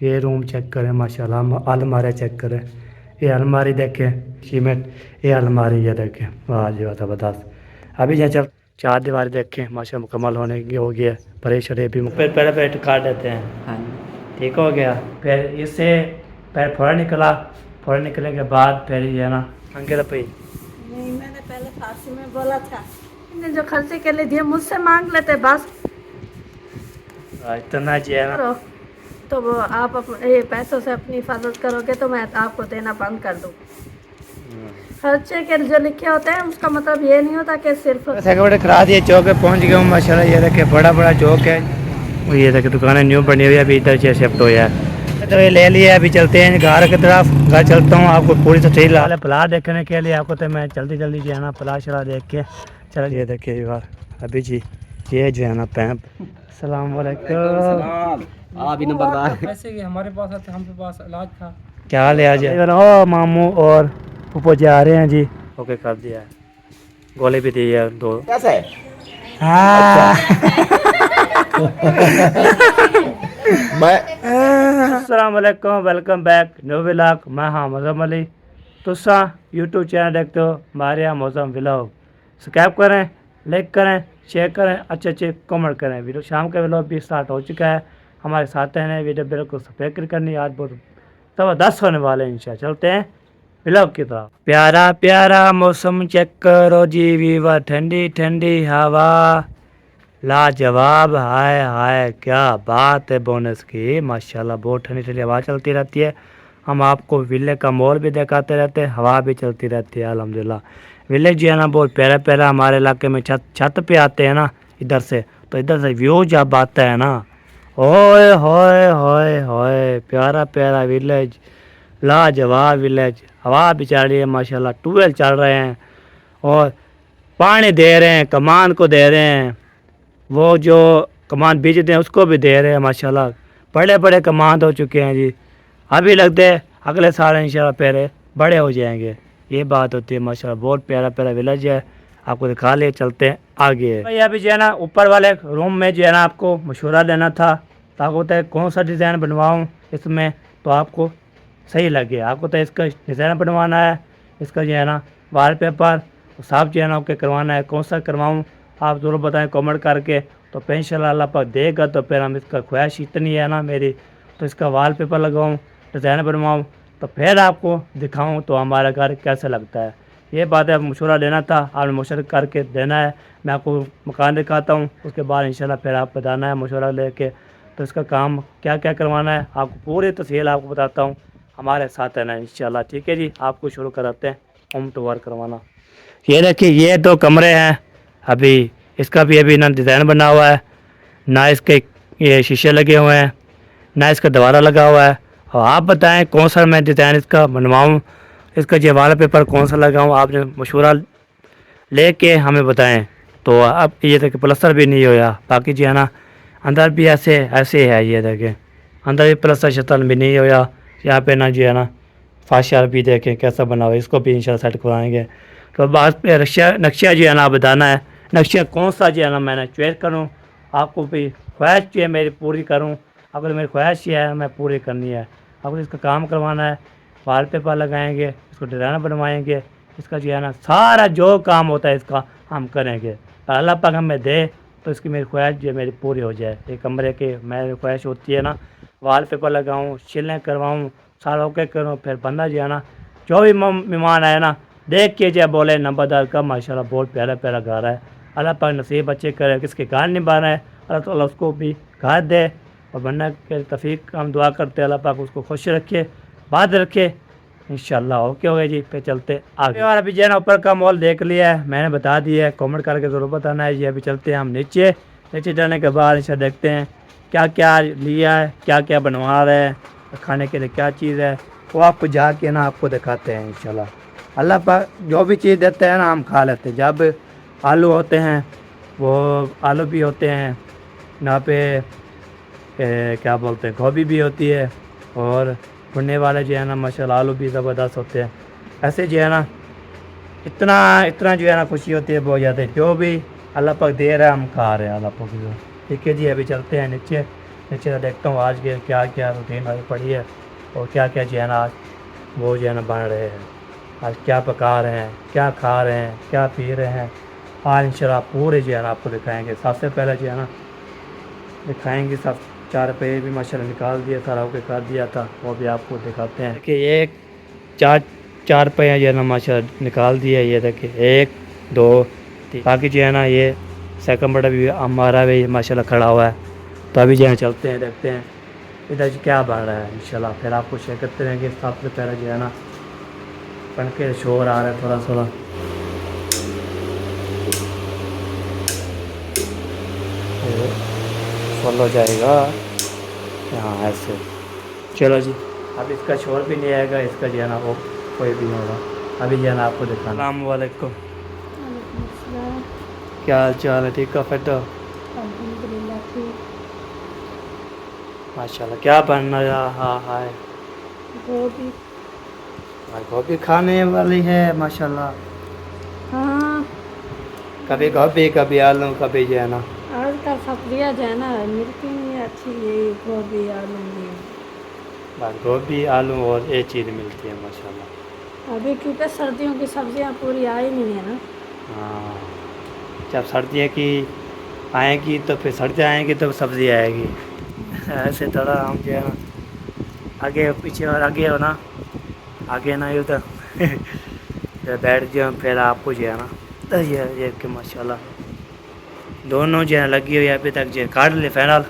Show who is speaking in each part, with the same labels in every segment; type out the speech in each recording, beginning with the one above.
Speaker 1: ये room check करें माशाल्लाह, अलमारी चेक करें, ये अलमारी देखें सीमेंट, ये अलमारी ये देखें, वाह जी वाह ज़बरदस्त। अभी यहाँ चल चार दीवारी देखें माशा मुकम्मल होने की हो गया, परेशानी भी फिर पहले पेट काट देते हैं। हाँ जी ठीक हो गया। फिर इससे पैर फोड़ा निकला, फोड़ा निकलने के बाद फिर ये ना अंगे रपी
Speaker 2: नहीं, मैंने पहले फारसी में बोला था, इन्हें जो खर्चे के लिए दिए मुझसे मांग लेते बस।
Speaker 1: इतना जो है ना
Speaker 2: तो वो आप ये पैसों से अपनी हिफाजत करोगे तो मैं आपको देना बंद कर दूँ। खर्चे के जो लिखे होते हैं उसका मतलब ये नहीं होता कि सिर्फ
Speaker 1: बड़े करा दिए। चौक पे पहुंच गया हूँ माशाल्लाह, ये देखे बड़ा बड़ा चौक है, ये देखे दुकानें न्यू बनी हुई है, अभी इधर से शिफ्ट हो है तो ये ले लिया। अभी चलते हैं घर की तरफ, घर चलता हूँ आपको पूरी तफसील लाल प्लाट देखने के लिए। आपको तो मैं जल्दी जल्दी जो है ना प्लाट शला देख के चलो। ये देखिए यार अभी जी ये जो है ना पैंप। अस्सलाम वालेकुम।
Speaker 3: आप ही नंबरदार
Speaker 4: पैसे कि हमारे पास आते, हमारे पास इलाज था।
Speaker 1: क्या ले आज ओ मामू और ऊपर जा रहे हैं जी। ओके कर दिया है, गोली भी दी है दो।
Speaker 3: कैसे है?
Speaker 1: अस्सलाम वालेकुम, वेलकम बैक न्यू व्लॉग। मैं हाँ मौसम अली, तुसा यूट्यूब चैनल देखते हो हमारे यहाँ मौसम व्लॉग। सब्सक्राइब करें, लाइक करें, शेयर करें, अच्छे अच्छे कमेंट करें। वीडियो शाम का व्लॉग भी स्टार्ट हो चुका है, हमारे साथ हैं। वीडियो बिल्कुल सब्सक्राइब करनी, आज बहुत ज़बरदस्त होने वाले हैं इंशाल्लाह। चलते हैं व्लॉग की तरफ। प्यारा प्यारा मौसम चेक करो जी वीवर, ठंडी ठंडी हवा लाजवाब, हाय हाय क्या बात है बोनस की माशाल्लाह। बहुत ठंडी ठंडी हवा चलती रहती है। हम आपको विले का मॉल भी दिखाते रहते हैं, हवा भी चलती रहती है अल्हम्दुलिल्लाह। विलेज जो है ना बहुत प्यारा प्यारा, हमारे इलाके में छत पे आते हैं ना इधर से, तो इधर से व्यू जब आता है ना, ओए होए होए होए प्यारा प्यारा विलेज, लाजवाब विलेज। हवा भी चल रही है माशाल्लाह, ट्यूबवेल चल रहे हैं और पानी दे रहे हैं, कमान को दे रहे हैं, वो जो कमान बीजते हैं उसको भी दे रहे हैं माशाल्लाह। बड़े बड़े कमान हो चुके हैं जी, अभी लगते हैं अगले साल इंशाल्लाह पेरे बड़े हो जाएंगे। ये बात होती है माशाल्लाह। बहुत प्यारा प्यारा विलेज है, आपको दिखा ले। चलते हैं आगे। भाई अभी जो है ना ऊपर वाले रूम में जो है ना आपको मशवरा देना था, ताकि होता है कौन सा डिज़ाइन बनवाऊँ इसमें तो आपको सही लगे। आपको तो इसका डिज़ाइन बनवाना है, इसका जो है ना वॉलपेपर साफ जो है ना ओके करवाना है। कौन सा करवाऊँ आप ज़रूर बताएं कमेंट करके, तो फिर इंशाल्लाह अल्लाह पाक देगा तो फिर हम इसका ख्वाहिश इतनी है ना मेरी, तो इसका वॉलपेपर लगाऊँ, डिज़ाइन बनवाऊँ, तो फिर आपको दिखाऊँ तो हमारा घर कैसा लगता है। ये बात है, मशवरा लेना था, आपने मशवरा करके देना है। मैं आपको मकान दिखाता हूँ, उसके बाद इंशाल्लाह फिर आप बताना है मशवरा लेके, तो इसका काम क्या क्या करवाना है आपको पूरी तफसील आपको बताता हूँ। हमारे साथ है ना इंशाल्लाह, ठीक है जी। आपको शुरू कराते हैं होम टूर करवाना। ये देखिए ये दो कमरे हैं, अभी इसका भी अभी ना डिज़ाइन बना हुआ है, ना इसके ये शीशे लगे हुए हैं, ना इसका दरवाज़ा लगा हुआ है। और आप बताएं कौन सा मैं डिज़ाइन इसका बनवाऊँ, इसका जो वॉलपेपर कौन सा लगाऊँ, आपने मशवरा लेके हमें बताएं। तो अब ये देखिए प्लस्तर भी नहीं होया, बाकी जो है ना अंदर भी ऐसे ऐसे है, ये देखें अंदर भी प्लस्तर शतर भी नहीं होया। यहाँ पे ना जो है ना फाशार भी देखें कैसा बना हुआ है, इसको भी इंशाल्लाह सेट करवाएंगे। तो बात पे नक्शा जो है ना बताना है, नक्शा कौन सा जो है ना मैंने चॉइस करूँ, आपको भी ख्वाहिश जो है मेरी पूरी करूँ। अगर मेरी ख्वाहिश ये है मैं पूरी करनी है। अगर इसका काम करवाना है, वॉलपेपर लगाएंगे, इसको डिज़ाइन बनवाएंगे, इसका जो है ना सारा जो काम होता है इसका हम करेंगे। अल्लाह पाक हमें दे तो इसकी मेरी ख्वाहिश जो है मेरी पूरी हो जाए। एक कमरे की मेरी ख्वाहिश होती है ना वॉलपेपर लगाऊँ, शिलें करवाऊँ, सारा ओके करूँ, फिर बंदा जो है ना जो भी मेहमान आए ना देख के जो बोले नंबरदार का माशाल्लाह बहुत प्यारा प्यारा घर है। अल्लाह पाक नसीब अच्छे करे, किसके घर नहीं बना है अल्लाह ताला उसको भी घर दे, और बनने के तौफीक हम दुआ करते हैं अल्लाह पाक उसको खुश रखे, बात रखे इंशाल्लाह। ओके हो गया जी, फिर चलते आगे। और अभी जो है ना ऊपर का मॉल देख लिया है, मैंने बता दिया है, कमेंट करके ज़रूर बताना है। ये अभी चलते हैं हम नीचे, नीचे जाने के बाद इंशाल्लाह देखते हैं क्या क्या लिया है, क्या क्या बनवा रहे हैं, खाने के लिए क्या चीज़ है, वो आपको जाके ना आपको दिखाते हैं इंशाल्लाह। अल्लाह पाक जो भी चीज़ देते हैं ना हम खा लेते हैं। जब आलू होते हैं वो आलू भी होते हैं, यहाँ पे क्या बोलते हैं गोभी भी होती है, और भुनने वाले जो है ना माशाल्लाह आलू भी ज़बरदस्त होते हैं। ऐसे जो है ना इतना इतना जो है ना खुशी होती है बहुत ज़्यादा, जो भी अल्लाह पाक दे रहा है हम खा रहे हैं अल्लाह पाक। ठीक है जी, अभी चलते हैं नीचे, नीचे देखता हूँ आज के क्या क्या रूटीन आज पड़ी है और क्या क्या जो है ना आज वो जो है ना बन रहे हैं, आज क्या पका रहे हैं, क्या खा रहे हैं, क्या पी रहे हैं। आज इंशाल्लाह पूरे जो है ना आपको दिखाएंगे। सबसे पहले जो है ना दिखाएंगे सब 4 रुपये भी माशाल्लाह निकाल दिया, सारा ओके कर दिया था, वो भी आपको दिखाते हैं कि एक चार रुपये जो है ना माशाल्लाह निकाल दिया। ये देखिए 1 2 3, बाकी जो है ना ये सेकंड बड़ा भी हमारा भी माशाल्लाह खड़ा हुआ है। तो अभी जो है चलते हैं, देखते हैं इधर जो क्या बन रहा है इंशाल्लाह, फिर आपको शेयर करते रहेंगे। सबसे पहले जो है ना पंखे शोर आ रहा है थोड़ा थोड़ा। फुल हो जाएगा हाँ ऐसे। चलो जी, अब इसका शोर भी नहीं आएगा, इसका जो है ना वो कोई भी नहीं होगा। अभी जो है ना आपको दिखा। अस्सलाम वालेकुम, क्या हाल चाल है? ठीक है फिर तो
Speaker 2: अल्हम्दुलिल्लाह ठीक।
Speaker 1: माशाल्लाह। क्या बन रहा है?
Speaker 2: गोभी।
Speaker 1: गोभी खाने वाली है माशाल्लाह।
Speaker 2: हाँ,
Speaker 1: कभी गोभी कभी आलू कभी जो है ना
Speaker 2: आजकल सब्जियाँ जो है ना मिलती नहीं अच्छी, ये गोभी आलू ये।
Speaker 1: बस गोभी आलू और ये चीज़ मिलती है माशाल्लाह।
Speaker 2: अभी क्योंकि सर्दियों की सब्जियाँ पूरी आई नहीं है ना।
Speaker 1: हाँ, जब सर्दियाँ की आएगी तो फिर सर्दियाँ आएंगी तो सब्ज़ी आएगी। ऐसे थोड़ा हम जो है ना आगे पीछे और आगे हो ना, आगे ना उधर तो बैठ जाओ, फिर आपको जो है ना तो ये कि माशाल्लाह दोनों जो है लगी हुई है अभी तक। जो काट ले फाइनल,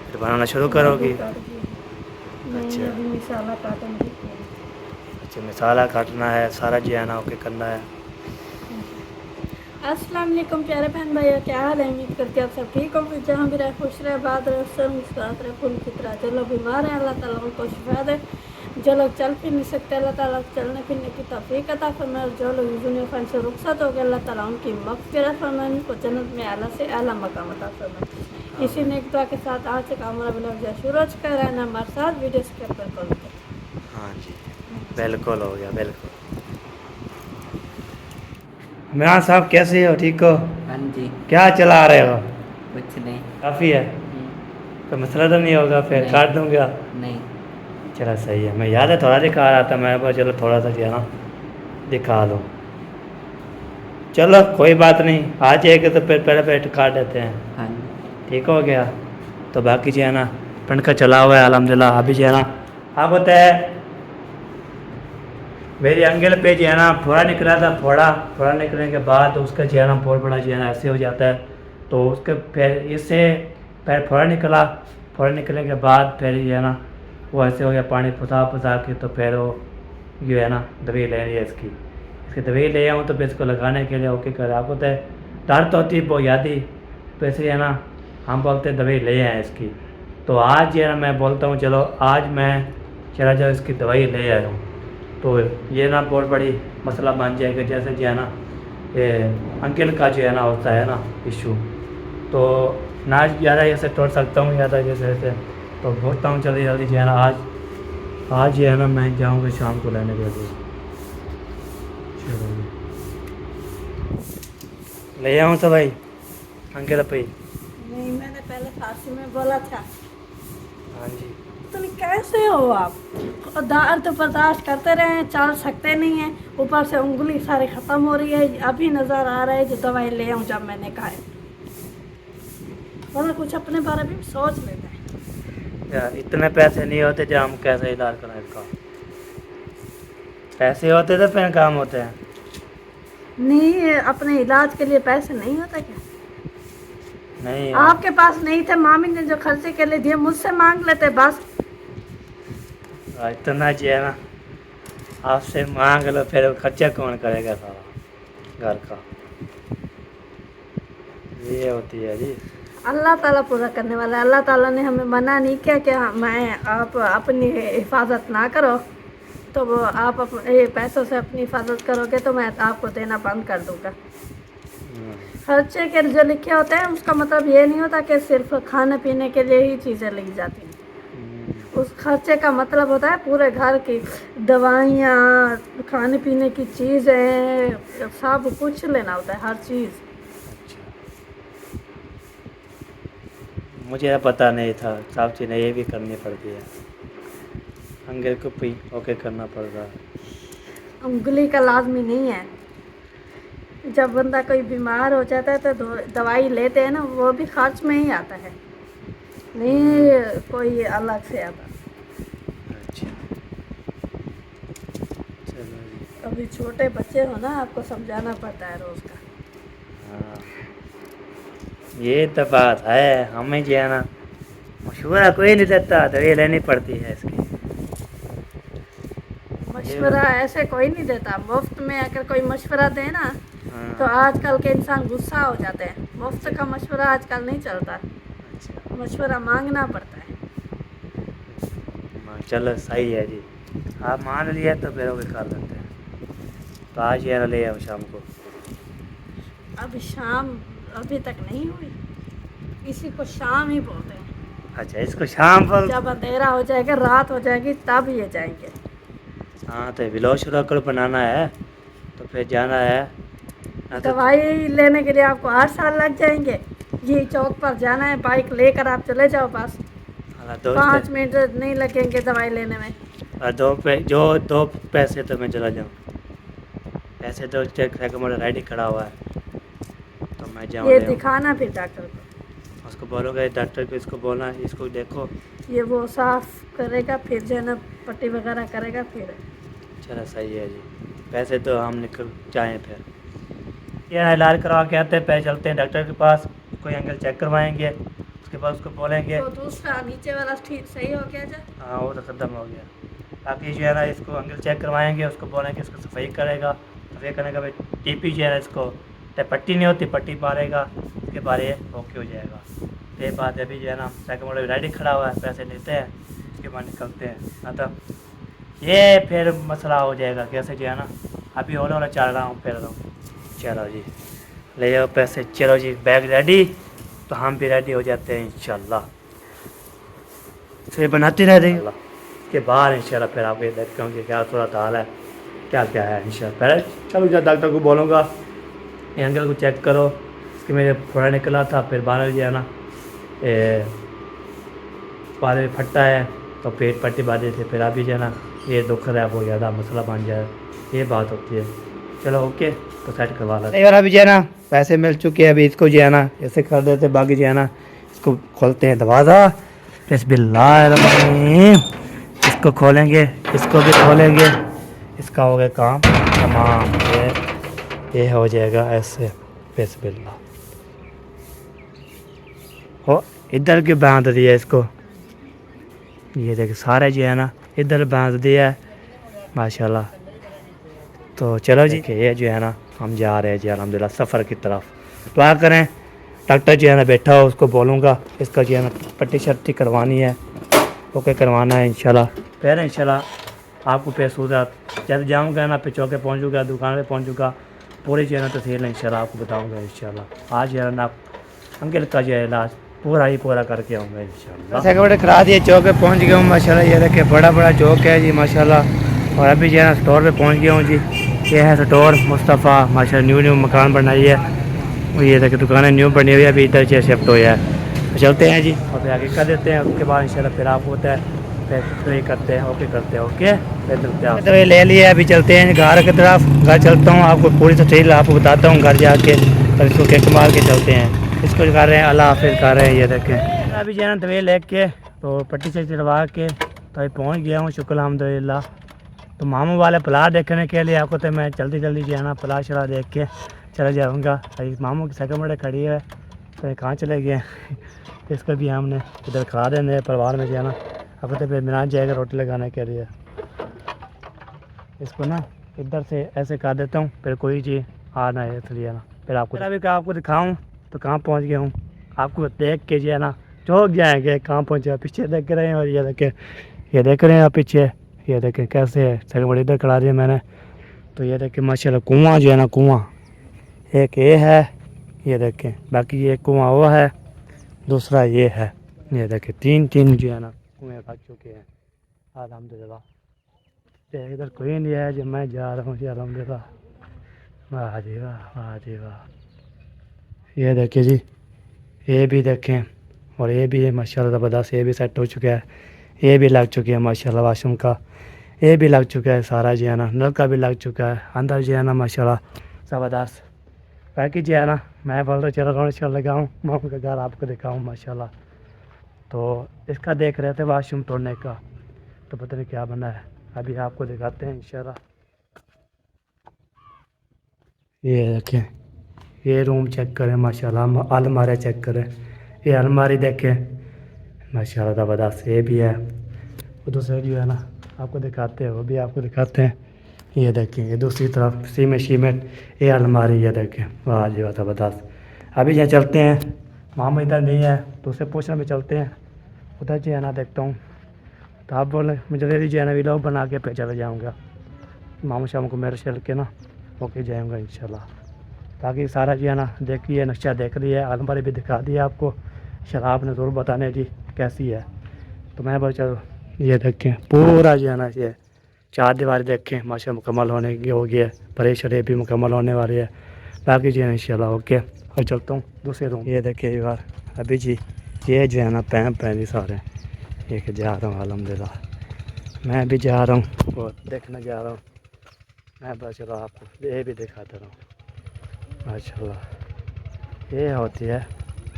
Speaker 1: फिर बनाना शुरू करोगी?
Speaker 2: नहीं, अभी मसाला काटेंगे।
Speaker 1: अच्छा, मसाला काटना है सारा जो है ना ओके करना है।
Speaker 2: अस्सलाम वालेकुम प्यारे बहन भैया, क्या हाल है? उम्मीद करती आप सब ठीक हो, फिर जहाँ भी रहे खुश रहे, बात रहे, सब मुस्कुराते रहे, फूल की तरह। जो लोग बीमार हैं अल्लाह ताला उनको शिफा दे, जो लोग चल फिर नहीं सकते अल्लाह ताला चलने फिरने की तौफीक अता फरमाए, जो लोग दुनिया फन से रुखसत हो गए अल्लाह ताला उनकी मग़फ़िरत फरमाए, उनको जन्नत में आला से आला मकाम अता फरमाए। इसी नेक दुआ के साथ आज से हमारा ब्लॉग जो शुरू कर रहा है ना, हमारे साथ वीडियो स्किप कर करो।
Speaker 1: हाँ जी, बिल्कुल हो गया, बिल्कुल। इमरान साहब कैसे हो? ठीक हो?
Speaker 3: हाँ जी।
Speaker 1: क्या चला रहे हो?
Speaker 3: कुछ नहीं।
Speaker 1: काफ़ी है तो मसला तो नहीं होगा, फिर
Speaker 3: नहीं।
Speaker 1: काट दूंगा।
Speaker 3: नहीं।
Speaker 1: चलो सही है, मैं याद है थोड़ा दिखा रहा था मैं, पर चलो थोड़ा सा जो है ना दिखा दो। चलो कोई बात नहीं, आ जाएगा तो फिर पहले पेट काट देते हैं।
Speaker 3: हाँ जी।
Speaker 1: ठीक हो गया तो बाकी जो है ना पंखा चला हुआ है अल्हम्दुलिल्लाह। अभी जो है ना आप होता है मेरी एंगल पे जो है ना फोड़ा निकल रहा था, फोड़ा निकलने के बाद उसका जो है ना बहुत बड़ा जो है ना ऐसे हो जाता है। तो उसके फिर इससे फिर फोड़ा निकलने के बाद फिर जो है ना वो ऐसे हो गया, पानी पुसा के तो फिर वो जो है ना दवाई ले रही है इसकी दवाई ले आऊँ तो फिर इसको लगाने के लिए ओके कर। आपको तो दर्द होती है बहुत यादी, तो इसलिए है ना हम बोलते दवाई ले आए इसकी। तो आज जो है ना मैं बोलता हूँ चलो आज मैं चला जाओ इसकी दवाई ले आया हूँ, तो ये ना बहुत बड़ी मसला बन जाएगा। जैसे जो है ना ये अंकल का जो है ना होता है ना इशू, तो ना ज़्यादा जैसे तोड़ सकता हूँ ज़्यादा जैसे तो बोलता हूँ जल्दी जल्दी जो है ना आज जो है ना मैं जाऊँगा शाम को लेने के लिए। चलो ले आऊँ तो भाई अंकल भाई।
Speaker 2: नहीं, मैंने पहले फारसी में बोला था।
Speaker 1: हाँ जी।
Speaker 2: तुम कैसे हो आप? दर्द बर्दाश्त करते रहे, चल सकते नहीं हैं, ऊपर से उंगली सारी ख़त्म हो रही है। अभी नज़र आ रहा है जो दवाई ले आऊँ जब मैंने कहा है, वरना कुछ अपने बारे में सोच लेते हैं।
Speaker 1: यार इतने पैसे नहीं होते जो हम कैसे इलाज कराएं इसका। पैसे होते तो फिर काम होते हैं।
Speaker 2: नहीं, अपने इलाज के लिए पैसे नहीं होते क्या?
Speaker 1: नहीं यार,
Speaker 2: आपके पास नहीं थे, मामी ने जो खर्चे के लिए दिए मुझसे मांग लेते बस।
Speaker 1: इतना जो है ना आपसे मांग लो, फिर खर्चा कौन करेगा सारा घर का? ये होती है जी।
Speaker 2: अल्लाह ताला पूरा करने वाला है। अल्लाह ताला ने हमें मना नहीं किया कि आप अपनी हिफाजत ना करो, तो वो आप पैसों से अपनी हिफाजत करोगे तो मैं आपको देना बंद कर दूँगा। खर्चे के जो लिखे होते हैं उसका मतलब ये नहीं होता कि सिर्फ खाने पीने के लिए ही चीज़ें ली जाती हैं। उस खर्चे का मतलब होता है पूरे घर की दवाइयाँ, खाने पीने की चीज़ें, सब कुछ लेना होता है, हर चीज़।
Speaker 1: मुझे पता नहीं था, सब चीज़ें ये भी करनी पड़ती है, अंगल को भी ओके करना पड़ रहा है।
Speaker 2: उंगली का लाजमी नहीं है, जब बंदा कोई बीमार हो जाता है तो दवाई लेते हैं ना, वो भी खर्च में ही आता है, नहीं कोई अलग से आता।
Speaker 1: अच्छा चलो जी।
Speaker 2: अभी छोटे बच्चे हो ना, आपको समझाना पड़ता है रोज़ का।
Speaker 1: हाँ ये तो बात है, हमें जो है ना मशवरा कोई नहीं देता, दवाई लेनी पड़ती है इसकी।
Speaker 2: मशवरा ऐसे कोई नहीं देता, मुफ्त में अगर कोई मशवरा दे ना
Speaker 1: हाँ।
Speaker 2: तो आजकल के इंसान गुस्सा हो जाते हैं। मुफ्त का मशवरा आजकल नहीं चलता,
Speaker 1: अच्छा
Speaker 2: मशवरा मांगना पड़ता है।
Speaker 1: चलो सही है जी, आप मान लिया तो फिर वो कर लेते हैं। तो आज ये ले आओ शाम को।
Speaker 2: अभी शाम अभी तक नहीं हुई, इसी को शाम ही बोलते हैं।
Speaker 1: अच्छा इसको शाम पर।
Speaker 2: जब अंधेरा हो जाएगा, रात हो जाएगी, तब ये जाएंगे।
Speaker 1: हाँ तो व्लॉग शुरू कर बनाना है तो फिर जाना है ना तो।
Speaker 2: दवाई लेने के लिए आपको 8 साल लग जाएंगे। ये चौक पर जाना है, बाइक लेकर आप चले जाओ बस,
Speaker 1: हाँ,
Speaker 2: 5 मिनट नहीं लगेंगे दवाई लेने में।
Speaker 1: दो पैसे तो मैं चला जाऊँ, पैसे तो चेक रेडी खड़ा हुआ है तो मैं जाऊँ
Speaker 2: ये
Speaker 1: ले आऊँ।
Speaker 2: दिखाना फिर डॉक्टर को,
Speaker 1: उसको बोलोगे डॉक्टर को, इसको बोलना इसको देखो।
Speaker 2: ये वो साफ करेगा, फिर जो है ना पट्टी वगैरह करेगा फिर।
Speaker 1: चलो सही है जी, पैसे तो हम निकल जाएँ फिर। ये इलाज करवा के आते हैं, पैसे चलते हैं डॉक्टर के पास, कोई एंगल चेक करवाएंगे, उसके बाद उसको बोलेंगे।
Speaker 2: तो दूसरा नीचे वाला ठीक सही हो गया जा।
Speaker 1: हाँ वो तो ख़त्म हो गया, बाकी जो है ना इसको एंगल चेक करवाएंगे, उसको बोलेंगे इसको सफाई करेगा, सफाई करने के बाद टीपी जो है ना इसको पट्टी नहीं होती, पट्टी मारेगा, उसके बाद ये ओके हो जाएगा। तो ये बात अभी जो है ना सेकंड मॉडल रेडी खड़ा हुआ है, पैसे लेते हैं उसके बाद निकलते हैं ना, तो ये फिर मसला हो जाएगा कैसे जो है ना। अभी ओला ओला चल रहा हूँ, फिर रहा हूँ। चलो जी ले जाओ पैसे, चलो जी बैग रेडी, तो हम भी रेडी हो जाते हैं इंशाल्लाह। फिर बनाते रह देंगे के बाहर इंशाल्लाह, फिर आप ये देखते होंगे क्या थोड़ा हाल है, क्या क्या है इंशाल्लाह। पहले चलो जब डॉक्टर को बोलूँगा ये अंकल को चेक करो, इसके मेरे थोड़ा निकला था, फिर बाहर जो है ना बाहर फटता है तो पेट पट्टी बांधे थे, फिर अभी जो है ना ये दुख रहा है, बहुत ज़्यादा मसला बन जाए, ये बात होती है। चलो ओके तो सेट करवा लेते और अभी जो है ना पैसे मिल चुके हैं, अभी इसको जो है ना ऐसे कर देते, बाकी जो है ना इसको खोलते हैं दरवाज़ा, बिस्मिल्लाह इसको खोलेंगे, इसको भी खोलेंगे, इसका हो गया काम तमाम, ये हो जाएगा ऐसे बिस्मिल्लाह। हो इधर क्यों बांध दिया इसको, ये देखिए सारे जो है ना इधर बांध दिया है माशाल्लाह। तो चलो जी ये जो है ना हम जा रहे हैं जी अल्हम्दुलिल्लाह सफ़र की तरफ। दुआ करें डॉक्टर जो है ना बैठा हो, उसको बोलूँगा इसका जो है ना पट्टी शट्टी करवानी है, ओके करवाना है इंशाल्लाह। फिर इंशाल्लाह आपको पैसूदा जब जाऊँगा ना, फिर चौके पहुँचूँगा, दुकान पे पहुँचूँगा, पूरी जो है ना तफसील इंशाल्लाह आपको बताऊँगा इंशाल्लाह। आज जो है ना अंकल का जो है इलाज पूरा ही पूरा करके आऊँगा इंशाल्लाह। ऐसे कपड़े करा दिए, चौक पे पहुँच गया हूँ माशाल्लाह। ये देखिए बड़ा बड़ा चौक है जी माशाल्लाह, और अभी जो है ना स्टोर पे पहुँच गया हूँ जी। ये है स्टोर मुस्तफ़ा माशाल्लाह, न्यू मकान बनाई है, ये देखिए दुकानें न्यू बनी हुई है, अभी इधर से शिफ्ट हुआ है। तो चलते हैं जी और फिर आगे कर देते हैं, उसके बाद इंशाल्लाह फिर आप होता है फिर करते हैं, ओके करते हैं, ओके फिर मिलते हैं। तो ये ले लिया, अभी चलते हैं घर की तरफ, घर चलता हूँ, आपको पूरी तफसील आपको बताता हूँ घर जाके, और इसको किक मार के चलते हैं। इसको कर रहे हैं अल्लाह हाफिज़ कर रहे हैं, ये देखें अभी जो है ना दवाई ले के तो पट्टी से चढ़वा के तो अभी पहुँच गया हूँ शुक्र अल्हम्दुलिल्लाह। तो मामू वाले प्लाट देखने के लिए आपको तो मैं जल्दी जल्दी जो है ना प्लाट शला देख के चला जाऊँगा। अभी मामू की सेकंड बड़े खड़ी है, तो कहाँ चले गए इसको भी हमने इधर खा देने परिवार में जो है ना, अब तो फिर मिलान जाएगा रोटी लगाने के लिए। इसको ना इधर से ऐसे कर देता हूँ, फिर कोई चीज़ आ ना है इसलिए ना। फिर आपको दिखाऊँ तो कहाँ पहुँच गया हूँ, आपको देख के जो है ना चौंक जाएंगे कहाँ पहुँचे। पीछे देख रहे हैं और ये देख रहे हैं आप पीछे, ये देखें कैसे है सेकंड बड़ी इधर खड़ा दिया मैंने। तो ये देखें माशाल्लाह कुआँ जो है ना, कुआँ एक ये है, ये देखें बाकी ये कुआँ वो है, दूसरा ये है, ये देखें तीन जो है ना कुएँ रख चुके हैं अल्हम्दुलिल्लाह। इधर कोई नहीं है जब मैं जा रहा हूँ जी अल्हम्दुलिल्लाह। वाह जी वाह, वाह जी वाह। ये देखिए जी, ये भी देखें और ये भी है माशाल्लाह ज़बरदस्त, ये भी सेट हो चुका है, ये भी लग चुकी है माशाल्लाह वाशरूम का, ये भी लग चुका है सारा जो है ना, नल का भी लग चुका है, अंदर जो है ना माशाल्लाह ज़बरदस्त। बाकी जो है ना मैं बोल रहा चल रहा हूँ चल लगाऊँ मामू का घर आपको दिखाऊँ माशाल्लाह। तो इसका देख रहे थे वाशरूम तोड़ने का, तो पता नहीं क्या बना है, अभी आपको दिखाते हैं इंशाल्लाह। ये देखें, ये रूम चेक करें माशाल्लाह, अलमारी चेक करें, ये अलमारी देखें माशाल्लाह ज़बरदस्त, ये भी है। वो दूसरे जो है ना आपको दिखाते हैं, वो भी आपको दिखाते हैं। ये देखें, ये दूसरी तरफ सीमेंट, ये अलमारी, ये देखें, वाह जी वाह ज़बरदस्त। अभी यहाँ चलते हैं, मामा इधर नहीं है तो उससे पूछने में चलते हैं, उधर जो है ना देखता हूँ। तो आप बोले मुझे जल्दी जो है ना वीडियो बना के पे चला जाऊँगा, मामू शाम को मेरे चल के ना होके जाऊँगा इंशाल्लाह। ताकि सारा जो है ना देखिए, नक्शा देख लिया, अलमारी भी दिखा दिया आपको, इंशाल्लाह आपने ज़रूर बताने जी कैसी है। तो मैं बोल चलो ये देखें पूरा जो है ना ये चार दीवारी देखें माशा मुकम्मल होने की हो गया है, परेशरे भी मुकम्मल होने वाली है। बाकी जो है इंशाल्लाह ओके। और चलता हूँ दूसरे रूम, ये देखिए यार अभी जी ये जो है ना पैम जी सारे एक जा रहा हूँ अल्हम्दुलिल्लाह, मैं भी जा रहा हूँ और देखने जा रहा हूँ। मैं बस चलो आपको ये भी दिखाता रहा हूँ माशाल्लाह, ये होती है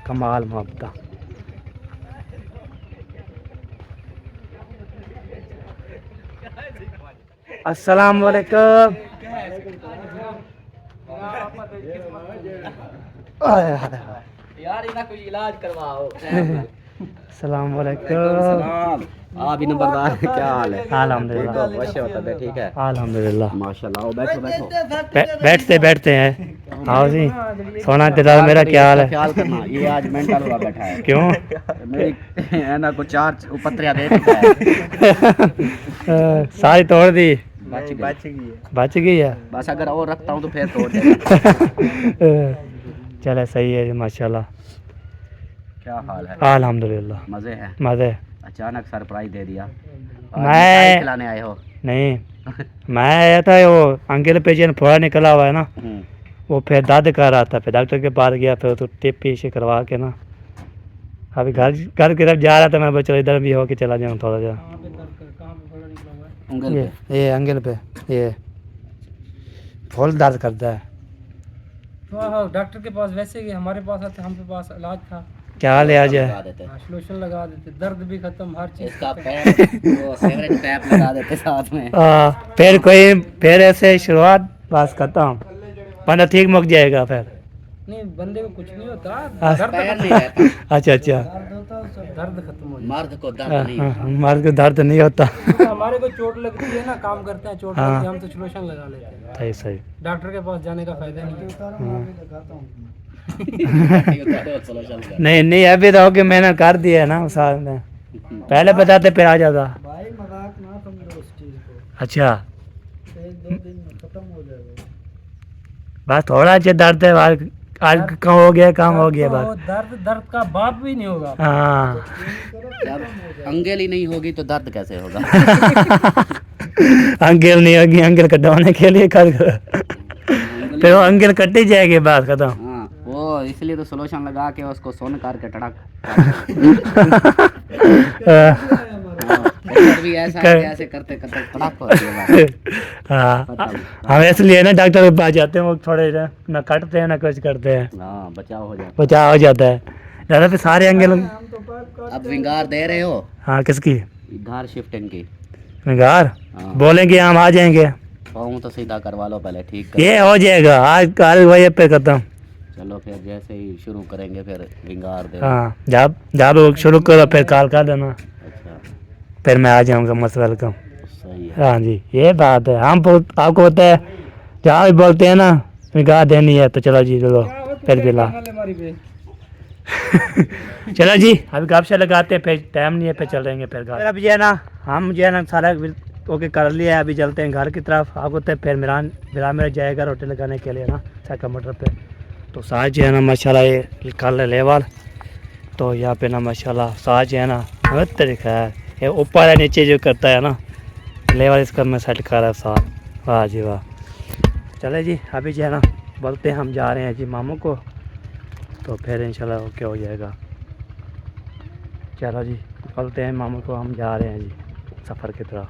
Speaker 1: कमाल मोहब्बत। अस्सलाम वालेकुम।
Speaker 3: यार इना कोई इलाज करवाओ।
Speaker 1: अस्सलाम वालेकुम।
Speaker 3: आप भी नंबरदार, क्या हाल है?
Speaker 1: अल्हम्दुलिल्लाह
Speaker 3: वैसे होता है, ठीक है
Speaker 1: अल्हम्दुलिल्लाह।
Speaker 3: माशाल्लाह। आओ बैठो बैठो।
Speaker 1: बैठते हैं। आओ जी, सोना दिलार मेरा क्या हाल है?
Speaker 3: ख्याल करना, ये आज मेंटल हुआ बैठा है।
Speaker 1: क्यों?
Speaker 3: मेरी है ना को चार उपत्रियां दे देता है।
Speaker 1: सारी तोड़ दी,
Speaker 3: बच
Speaker 1: बच गई है।
Speaker 3: बस अगर और रखता हूँ तो फिर तोड़ देगा।
Speaker 1: चले सही है जी माशाल्लाह।
Speaker 3: क्या हाल है?
Speaker 1: अल्हम्दुलिल्लाह
Speaker 3: मजे है।
Speaker 1: मज़े।
Speaker 3: अचानक सरप्राइज दे दिया।
Speaker 1: मैं
Speaker 3: खिलाने आए हो?
Speaker 1: नहीं, मैं आया था वो अंकल पेशेंट फोड़ा निकला हुआ है ना, वो फिर दर्द कर रहा था, फिर डॉक्टर के पास गया, फिर तो टिप पीछे करवा के ना अभी घर की तरफ जा रहा था। मैं चलो इधर भी होके चला जाऊँ थोड़ा जा।
Speaker 3: उंगल पे।
Speaker 1: ये अंगल पे ये फुल दर्द करता है।
Speaker 4: हाँ डॉक्टर के पास वैसे ही हमारे पास आते, हम पे पास इलाज था,
Speaker 1: क्या ले आ जाए,
Speaker 3: लगा देते।
Speaker 4: सोल्यूशन लगा देते, दर्द भी खत्म, हर चीज
Speaker 3: इसका पैर वो सेवरेज पैप लगा देते साथ में।
Speaker 1: फिर ऐसे शुरुआत बस खत्म, बंदा ठीक मुक जाएगा फिर।
Speaker 4: नहीं, बंदे को कुछ नहीं होता,
Speaker 1: हाँ।
Speaker 4: दर्द
Speaker 3: पैर
Speaker 4: खत्म
Speaker 3: नहीं रहता।
Speaker 1: अच्छा अच्छा,
Speaker 4: दर्द होता है, उससे दर्द खत्म हो
Speaker 3: मर्द को दर्द नहीं होता।
Speaker 1: मर्द को दर्द नहीं होता।
Speaker 4: जाता है। हमारे को चोट लगती है ना, काम करते हैं, चोट
Speaker 1: हाँ।
Speaker 4: लगती है, हम तो सोल्यूशन लगा लेते हैं।
Speaker 1: सही सही।
Speaker 4: डॉक्टर के पास जाने का फायदा नहीं है।
Speaker 1: नहीं नहीं, अभी तो होके मेहनत कर दी है ना साथ में, पहले बताते फिर आ जाता।
Speaker 4: भाई मजाक ना समझो उस चीज को,
Speaker 1: अच्छा
Speaker 4: 1-2 दिन में खत्म हो जाएगा।
Speaker 1: बस थोड़ा सा दर्द है, आज कम हो गया, काम हो गया
Speaker 4: तो
Speaker 1: बस।
Speaker 4: दर्द का बाप भी नहीं होगा।
Speaker 1: हाँ
Speaker 3: जब अंगेल ही नहीं होगी तो दर्द कैसे होगा?
Speaker 1: अंगेल नहीं होगी, अंगेल कटवाने के लिए कर फिर वो अंगेल कट ही जाएगी, बात खत्म।
Speaker 3: हाँ, वो इसलिए तो सोल्यूशन लगा के उसको सोन करके टड़क। भी ऐसा है कि ऐसे करते करते टड़क होती है बात।
Speaker 1: हाँ, हम इसलिए ना डॉक्टर के पास जाते हैं, वो थोड़े ना कटते हैं ना कुछ करते हैं,
Speaker 3: हाँ, बचाव हो जाता
Speaker 1: बचाव हो जाता है। ज़्यादा फिर सारे अंगेल।
Speaker 3: है। अब विंगार दे रहे हो?
Speaker 1: हाँ किसकी?
Speaker 3: घर शिफ्टिंग की।
Speaker 1: घर
Speaker 3: हाँ।
Speaker 1: बोलेंगे हम आ जाएंगे,
Speaker 3: पाँव तो सीधा करवा लो पहले, ठीक कर।
Speaker 1: ये हो जाएगा आज कल वही पे खत्म।
Speaker 3: चलो फिर जैसे ही शुरू करेंगे फिर विंगार दे।
Speaker 1: हाँ जब जब शुरू करो फिर कॉल कर देना,
Speaker 3: अच्छा,
Speaker 1: फिर मैं आ जाऊँगा, मस्त वेलकम।
Speaker 3: सही है।
Speaker 1: हाँ जी ये बात है, हम आपको पता है जहाँ भी बोलते हैं ना निगाह देनी है तो चलो जी चलो फिर भी ला। चलो जी अभी गप से लगाते हैं, फिर टाइम नहीं है, फिर चल रहेंगे फिर घर। अब जो है ना हम जो है ना सारा ओके कर लिया है, अभी चलते हैं घर की तरफ। आपको तो फिर मिरान मेरा जाएगा रोटी लगाने के लिए ना साइकिल मोटर पे। तो साथ जो है ना माशाल्लाह ये निकाल ले लेवल, तो यहाँ पे ना माशाल्लाह साथ जो है ना बहुत तरीका है, ये ऊपर है नीचे जो करता है ना लेवल, इसका मैं सेट कर रहा है साथ। वाह जी वाह। चले जी अभी जो है ना बोलते हैं हम जा रहे हैं जी मामू को, तो फिर इंशाल्लाह ओके हो जाएगा। चलो जी निकलते हैं मामू को, हम जा रहे हैं जी सफ़र की तरफ।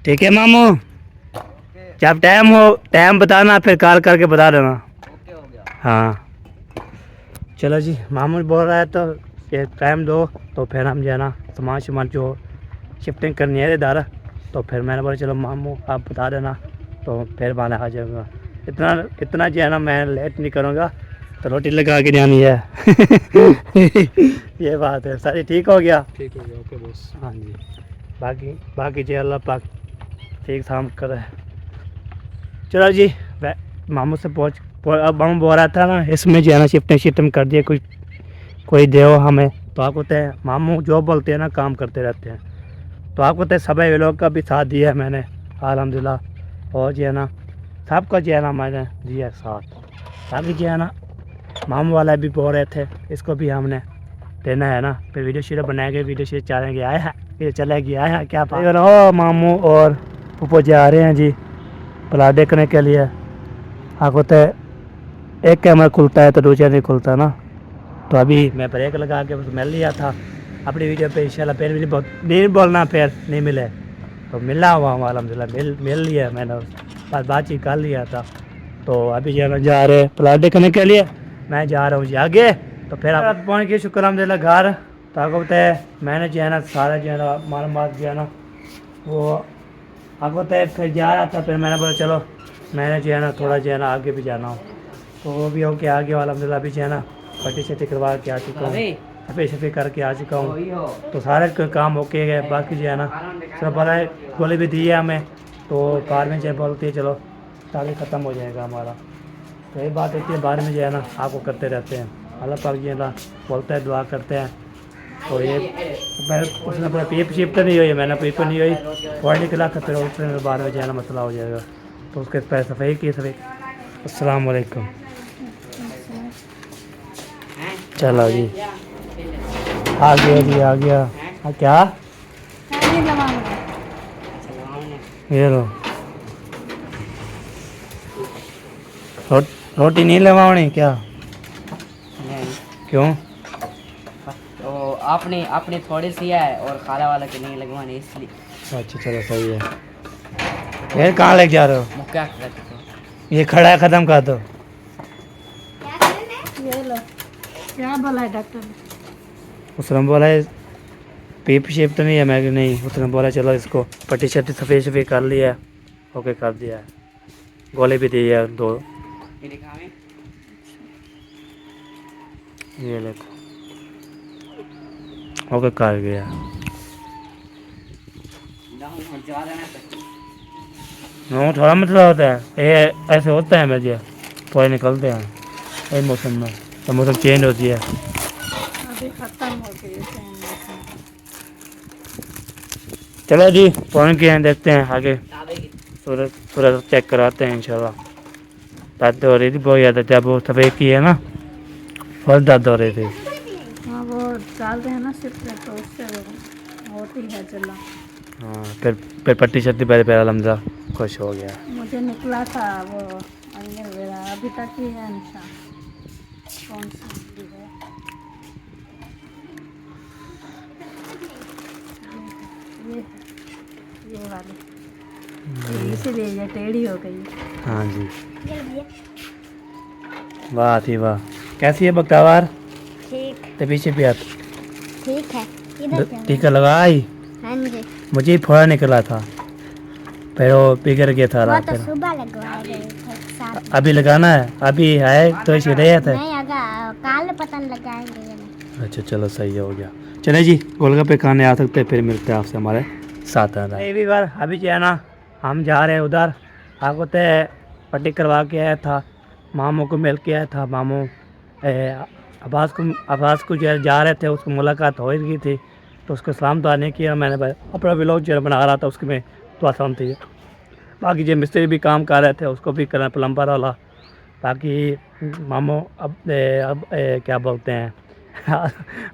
Speaker 1: ठीक है मामू, जब टाइम बताना फिर कॉल करके बता देना।
Speaker 3: ओके हो गया।
Speaker 1: हाँ चलो जी, मामू बोल रहा है तो ये टाइम दो, तो फिर हम जो है ना सामान जो शिफ्टिंग करनी है इधर, तो फिर मैंने बोला चलो मामू आप बता देना, तो फिर मैं आ जाऊँगा। इतना जो है ना मैं लेट नहीं करूँगा, तो रोटी लगा के जानी है। ये बात है, सारी ठीक हो गया।
Speaker 4: ठीक हो गया। Okay boss.
Speaker 1: हाँ जी, बाकी जो अल्लाह पाक ठीक शाम करे। चलो जी, मामू से अब मामू बोल रहा था ना इसमें जो है ना शिफ्टिंग कर दिए, कोई दो हमें, तो आपको तय मामू जो बोलते हैं ना काम करते रहते हैं, तो आपको तय सभी लोग का भी साथ दिया है मैंने अल्हम्दुलिल्लाह। और जो है ना सबका जो है ना मैंने दिया साथ, ताकि जो है ना मामू वाला भी बोल रहे थे इसको भी हमने देना है ना, फिर वीडियो शीडियो बनाएंगे, वीडियो शीडियो चलेंगे आया है, फिर चले गया है क्या बात। ओ मामू और ऊपर जा रहे हैं जी प्लाट देखने के लिए। आपको तो एक कैमरा खुलता है तो दूसरा नहीं खुलता ना, तो अभी मैं ब्रेक लगा के मिल लिया था अपनी वीडियो पे। इंशाल्लाह फिर भी नहीं बोलना, फिर नहीं मिले तो मिला हुआ हूँ अल्हम्दुलिल्लाह, मिल लिया मैंने, बातचीत कर लिया था। तो अभी जो है जा रहे प्लाट देखने के लिए, मैं जा रहा हूँ जी आगे। तो फिर आप पहुँच गए शुक्र अल्हम्दुलिल्लाह घर। तो आपको बताया मैंने जो है ना सारा जो है ना मालूमात जो है ना वो आपको बताया, फिर जा रहा था, फिर मैंने बोला चलो मैंने जो है ना थोड़ा जो है ना आगे भी जाना हो, तो वो भी हो के आगे वाला अल्हम्दुलिल्लाह अभी जो है ना पट्टी शट्टी करवा के आ चुका हूँ, सफ़ेद करके आ चुका हूँ, तो सारे काम होके गए। बाकी जो है ना चलो पता है गोली भी दी है हमें, तो बाद में जो बोलती है चलो ताकि ख़त्म हो जाएगा हमारा, तो ये बात होती है बाद में जो है ना आपको करते रहते हैं। अल्लाह पाक जो है ना बोलता है दुआ करते हैं। तो ये उसने पूरा पीप शिफ्ट नहीं हुई, मैंने पीप नहीं हुई, थोड़ा निकला था, फिर उसने बाद में जो है ना मसला हो जाएगा, तो उसके पैसे सफ़ाई की सफ़ाई। अस्सलाम वालेकुम। चलो जी आ गया जी आ गया। क्या ये लो रोटी नहीं लगवानी क्या? क्यों?
Speaker 5: तो आपने अपने थोड़ी सी है और खाला वाला के नहीं लगवाने इसलिए।
Speaker 1: अच्छा चलो सही है। फिर कहाँ लेके जा रहे हो?
Speaker 5: वो क्या करते हो?
Speaker 1: ये खड़ा है, ख़त्म कर दो।
Speaker 2: ये लो, क्या बोला है डॉक्टर ने?
Speaker 1: उसने बोला है पीप शेप तो नहीं है, मैं नहीं, उसने बोला चलो इसको पट्टी शट्टी सफ़ेद कर लिया है, ओके कर दिया है, गोले भी दी है 2।
Speaker 5: ये दिखावें?
Speaker 1: ये देखो ओके कर गया।
Speaker 5: ज़्यादा ना
Speaker 1: नो थोड़ा मतलब होता है ये, ऐसे होता है मुझे थोड़े निकलते हैं इस मौसम में, तो मौसम चेंज होती है।
Speaker 2: अभी ख़त्म हो गई है।
Speaker 1: चलो जी पहुँच गए हैं, देखते हैं आगे
Speaker 5: ताबे की
Speaker 1: सूरज चेक कराते हैं इंशाल्लाह। दर्द हो रही थी बहुत ज़्यादा, जब वो सफ़ेद की है ना बहुत दर्द हो रही थी।
Speaker 2: हाँ वो डालते हैं ना सिर्फ में, तो उससे होती है चला।
Speaker 1: हाँ फिर पट्टी शट्टी पहले अलहमदा खुश हो गया।
Speaker 2: मुझे निकला था वो अंदर मेरा, अभी तक ही है निशान। कौन सा भी है? ये वाली, इसीलिए ये टेढ़ी हो गई।
Speaker 1: हाँ जी वाह थी वाह। कैसी है बख्तावार?
Speaker 6: ठीक
Speaker 1: तो पीछे भी आती
Speaker 6: ठीक है। इधर क्या?
Speaker 1: टीका लगाई,
Speaker 6: हाँ जी,
Speaker 1: मुझे फोड़ा निकला था, फिर वो बिगड़ गया था
Speaker 6: वो
Speaker 1: रात
Speaker 6: तो
Speaker 1: में।
Speaker 6: सुबह लगवाए गए थे साथ।
Speaker 1: अभी लगाना है, अभी है तो इसी रहे थे।
Speaker 6: नहीं अगर काल पता लगाएंगे ये नहीं।
Speaker 1: अच्छा चलो सही हो गया। चले जी गोलगप्पे खाने आ सकते हैं, फिर मिलते हैं आपसे हमारे साथ। भी बार अभी जो है ना हम जा रहे हैं उधर, आपको तो पट्टी करवा के आया था, मामू को मिल के आया था। मामू अब्बास को जो है जा रहे थे, उसको मुलाकात हो गई थी, तो उसको सलाम दुआ नहीं किया। मैंने अपना व्लॉग जो है बना रहा था, उसके में दुआ सलाम थी। बाकी जो मिस्त्री भी काम कर रहे थे उसको भी करना, प्लम्बर वाला। बाकी मामू अब क्या बोलते हैं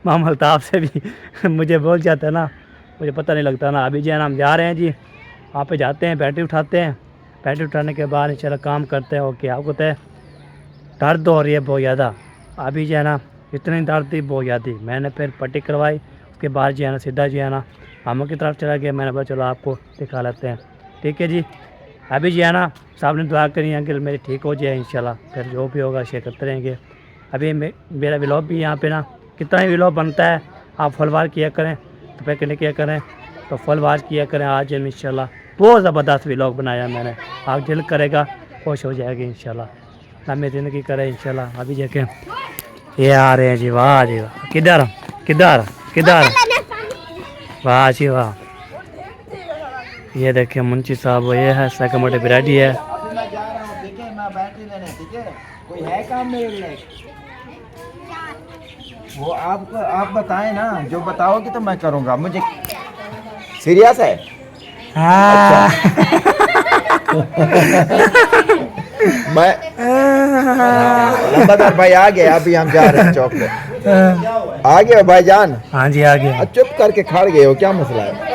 Speaker 1: मामू अल्ताफ़ से भी मुझे बोल जाते हैं ना, मुझे पता नहीं लगता ना। अभी जो है ना हम जा रहे हैं जी, वहाँ पे जाते हैं, बैटरी उठाते हैं, बैटरी उठाने के बाद इंशाल्लाह काम करते हैं। ओके आपको तय दर्द हो रही है बहुत ज़्यादा। अभी जो है ना इतनी दर्द थी बहुत ज़्यादा, मैंने फिर पट्टी करवाई। उसके बाद जो है ना सीधा जो है ना मामा की तरफ चला गया। मैंने बोला चलो आपको दिखा लेते हैं, ठीक है जी। अभी जो है ना साहब ने दुआ करी अंकल मेरी ठीक हो जाए इंशाल्लाह, फिर जो भी होगा शेयर करते रहेंगे। अभी मेरा व्लॉग भी यहाँ पे ना कितना ही व्लॉग बनता है, आप फॉलोवर किया करें, तो पे करने किया करें, तो फॉलोवर किया करें। आज इंशाल्लाह बहुत ज़बरदस्त व्लॉग बनाया मैंने, आप दिल करेगा खुश हो जाएगी इंशाल्लाह, लम्बी ज़िंदगी करे इंशाल्लाह। अभी देखें ये आ रहे हैं जी, वाह जी वाह, किधर किधर किधर, वाह जी वाह। ये देखिए मुंशी साहब, ये है सेकंड बिराडी है।
Speaker 7: कोई है काम मेरे लिए? वो आप बताएं ना, जो बताओगे तो मैं करूँगा। मुझे सीरियस है।
Speaker 1: हाँ।
Speaker 7: मैं लंबादार भाई आ गए, अभी हम जा रहे हैं चौक पे। आ गए हो भाईजान?
Speaker 1: हाँ जी आ गया।
Speaker 7: चुप करके खड़ गए हो, क्या मसला है?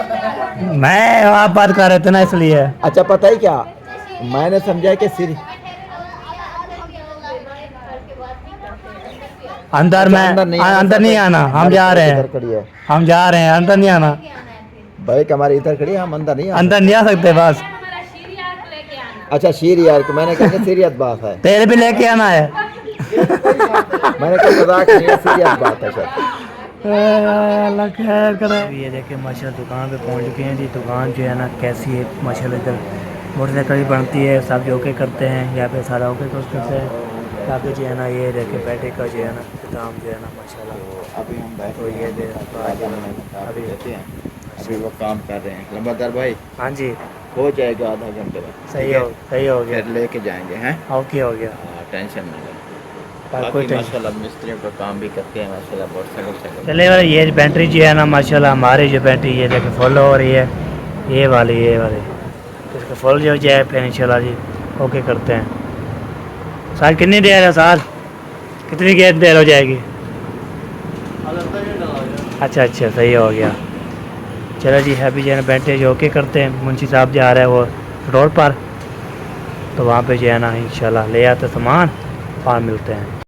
Speaker 1: मैं आप बात कर रहे थे ना इसलिए।
Speaker 7: अच्छा पता ही क्या, मैंने समझा कि
Speaker 1: अंदर में अंदर नहीं आना, हम जा रहे हैं, हम जा रहे हैं, अंदर नहीं आना।
Speaker 7: बाइक हमारी इधर खड़ी है, हम अंदर नहीं
Speaker 1: अंदर नहीं आ सकते बस।
Speaker 7: अच्छा शीर यार, तो मैंने कहा सीरियस बात है।
Speaker 1: तेल भी लेके आना है।
Speaker 7: मैंने कहा मजाक नहीं है, सीरियस बात है सर।
Speaker 1: अल्लाह खैर करे। ये देखिए माशाल्लाह दुकान पे पहुंच चुके हैं जी। दुकान जो है ना कैसी है माशाल्लाह, इधर मोटरसाइकिल भी बनती है, सब ओके करते हैं यहाँ पे, सारा ओके करते हैं यहाँ पे जो है ना। ये देखिए बैठे का जो है ना काम जो है ना माशाल्लाह।
Speaker 7: अभी हम बैठे
Speaker 1: तो ये
Speaker 7: अभी रहते हैं, अभी वो काम कर रहे हैं। लंबादार भाई
Speaker 1: हाँ जी
Speaker 7: हो जाएगा आधा घंटे में,
Speaker 1: सही हो गया,
Speaker 7: फिर लेके जाएंगे हैं।
Speaker 1: ओके हो गया,
Speaker 7: टेंशन ना ले।
Speaker 1: कोई
Speaker 7: बाकी
Speaker 1: टेंशन।
Speaker 7: माशाल्लाह मिस्त्रियों का काम भी करते हैं माशाल्लाह, बहुत
Speaker 1: चले वाले ये बैटरी जो है ना माशाल्लाह, हमारी जो बैटरी ये देखिए फुल हो रही है, ये वाली इसका फुल जो जाए फिर इंशाल्लाह जी ओके करते हैं। साल कितनी देर है, साल कितनी देर हो जाएगी? अच्छा सही हो गया। चलो जी अभी जो है ना बैटरी जो ओके करते हैं। मुंशी साहब जा रहे हैं वो रोड पर, तो वहाँ पे जो है ना इंशाल्लाह ले आते सामान और मिलते हैं।